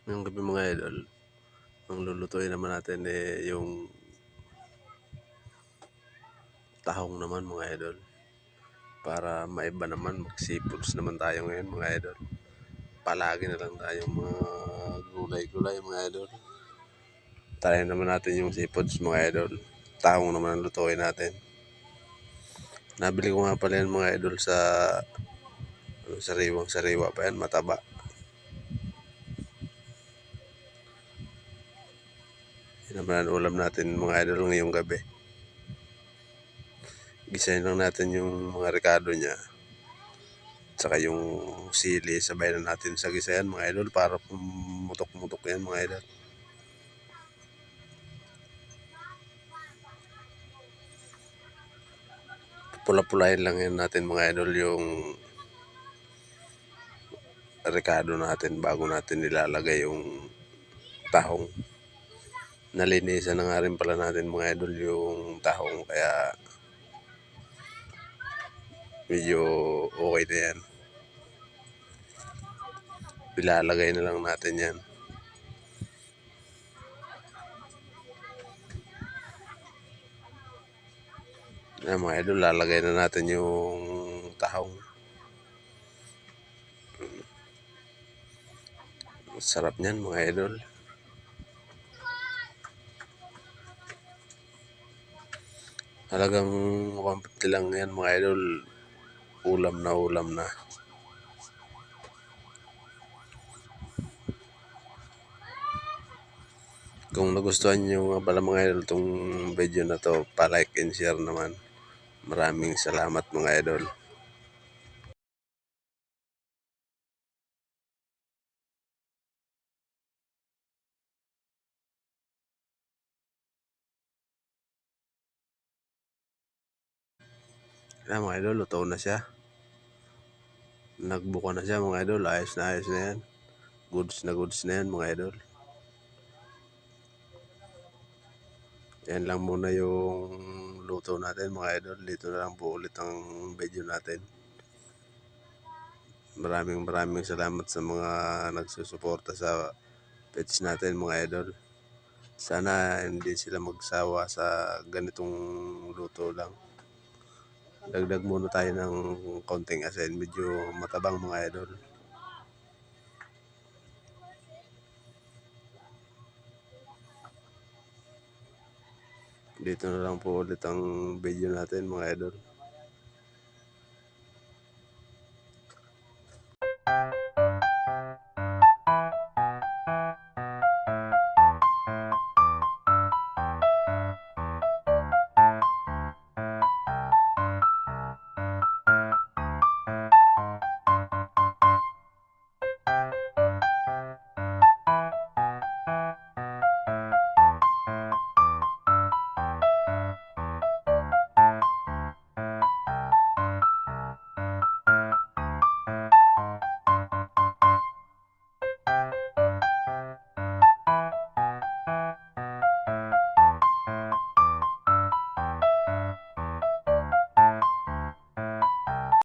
Ngayong gabi mga idol, ang lulutuin naman natin yung tahong naman mga idol. Para maiba naman, mag-seafoods naman tayo ngayon mga idol. Palagi na lang tayong mga gulay-gulay mga idol. Tayo naman natin yung seafoods mga idol. Tahong naman ang lutuin natin. Nabili ko nga pala yan mga idol sa sariwang-sariwa pa yan, mataba. Yan naman ang ulam natin mga idol ngayong gabi. Gisahin lang natin yung mga rekado niya. Tsaka yung sili, sabay na natin sa gisayan mga idol para pumutok-mutok yan mga idol. Pula-pulahin lang yan natin mga idol yung rekado natin bago natin nilalagay yung tahong. Nalinisan na nga rin pala natin mga idol yung tahong kaya medyo okay na yan. Ilalagay na lang natin yan. Yan mga idol, lalagay na natin yung tahong. Sarap niyan mga idol. Halagang 150 lang yan mga idol. Ulam na. Kung nagustuhan nyo nga pala mga idol itong video na to, pa-like and share naman. Maraming salamat mga idol. Yan mga idol, luto na siya. Nagbuka na siya mga idol, ayos na yan. Goods na yan mga idol. Yan lang muna yung luto natin mga idol. Dito na lang po ulit ang video natin. Maraming salamat sa mga nagsusuporta sa page natin mga idol. Sana hindi sila magsawa sa ganitong luto lang. Dagdag muna tayo ng konting asin, medyo matabang mga idol. Dito na lang po ulit ang video natin mga idol.